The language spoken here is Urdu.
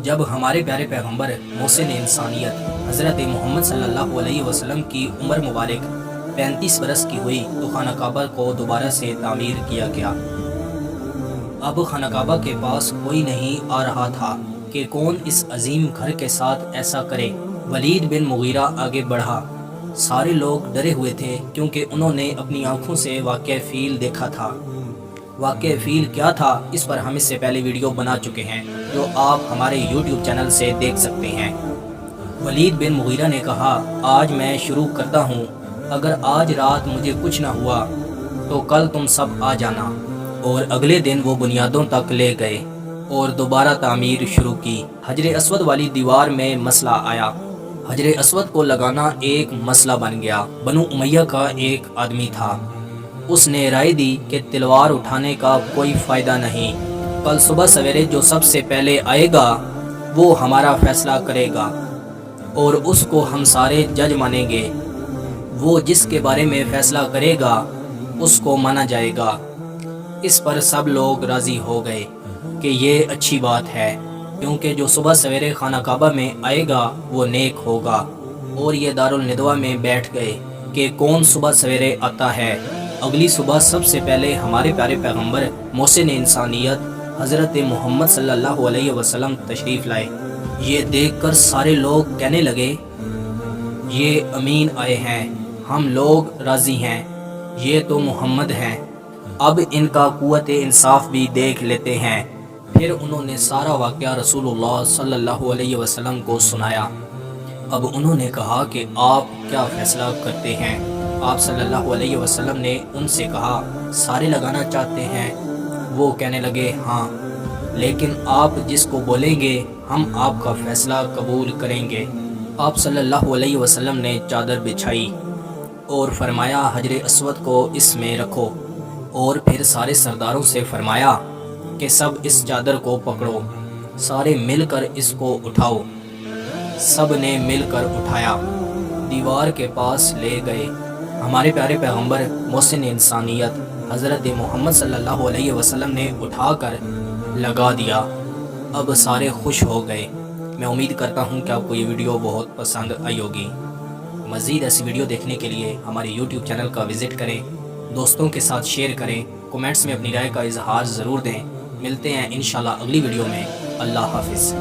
جب ہمارے پیارے پیغمبر محسن انسانیت حضرت محمد صلی اللہ علیہ وسلم کی عمر مبارک 35 برس کی ہوئی تو خانہ کعبہ کو دوبارہ سے تعمیر کیا گیا۔ اب خانہ کعبہ کے پاس کوئی نہیں آ رہا تھا کہ کون اس عظیم گھر کے ساتھ ایسا کرے۔ ولید بن مغیرہ آگے بڑھا۔ سارے لوگ ڈرے ہوئے تھے کیونکہ انہوں نے اپنی آنکھوں سے واقعہ فیل دیکھا تھا۔ واقعہ فیل کیا تھا اس پر ہم اس سے پہلے ویڈیو بنا چکے ہیں جو آپ ہمارے یوٹیوب چینل سے دیکھ سکتے ہیں۔ ولید بن مغیرہ نے کہا، آج میں شروع کرتا ہوں، اگر آج رات مجھے کچھ نہ ہوا تو کل تم سب آ جانا۔ اور اگلے دن وہ بنیادوں تک لے گئے اور دوبارہ تعمیر شروع کی۔ حجر اسود والی دیوار میں مسئلہ آیا۔ حجر اسود کو لگانا ایک مسئلہ بن گیا۔ بنو امیہ کا ایک آدمی تھا، اس نے رائے دی کہ تلوار اٹھانے کا کوئی فائدہ نہیں، کل صبح سویرے جو سب سے پہلے آئے گا وہ ہمارا فیصلہ کرے گا اور اس کو ہم سارے جج مانیں گے۔ وہ جس کے بارے میں فیصلہ کرے گا اس کو مانا جائے گا۔ اس پر سب لوگ راضی ہو گئے کہ یہ اچھی بات ہے، کیونکہ جو صبح سویرے خانہ کعبہ میں آئے گا وہ نیک ہوگا۔ اور یہ دارالندوہ میں بیٹھ گئے کہ کون صبح سویرے آتا ہے۔ اگلی صبح سب سے پہلے ہمارے پیارے پیغمبر محسن انسانیت حضرت محمد صلی اللہ علیہ وسلم تشریف لائے۔ یہ دیکھ کر سارے لوگ کہنے لگے، یہ امین آئے ہیں، ہم لوگ راضی ہیں، یہ تو محمد ہیں، اب ان کا قوت انصاف بھی دیکھ لیتے ہیں۔ پھر انہوں نے سارا واقعہ رسول اللہ صلی اللہ علیہ وسلم کو سنایا۔ اب انہوں نے کہا کہ آپ کیا فیصلہ کرتے ہیں؟ آپ صلی اللہ علیہ وسلم نے ان سے کہا، سارے لگانا چاہتے ہیں؟ وہ کہنے لگے، ہاں، لیکن آپ جس کو بولیں گے ہم آپ کا فیصلہ قبول کریں گے۔ آپ صلی اللہ علیہ وسلم نے چادر بچھائی اور فرمایا، حجر اسود کو اس میں رکھو، اور پھر سارے سرداروں سے فرمایا کہ سب اس چادر کو پکڑو، سارے مل کر اس کو اٹھاؤ۔ سب نے مل کر اٹھایا، دیوار کے پاس لے گئے۔ ہمارے پیارے پیغمبر محسن انسانیت حضرت محمد صلی اللہ علیہ وسلم نے اٹھا کر لگا دیا۔ اب سارے خوش ہو گئے۔ میں امید کرتا ہوں کہ آپ کو یہ ویڈیو بہت پسند آئی ہوگی۔ مزید ایسی ویڈیو دیکھنے کے لیے ہمارے یوٹیوب چینل کا وزٹ کریں، دوستوں کے ساتھ شیئر کریں، کومنٹس میں اپنی رائے کا اظہار ضرور دیں۔ ملتے ہیں انشاءاللہ اگلی ویڈیو میں۔ اللہ حافظ۔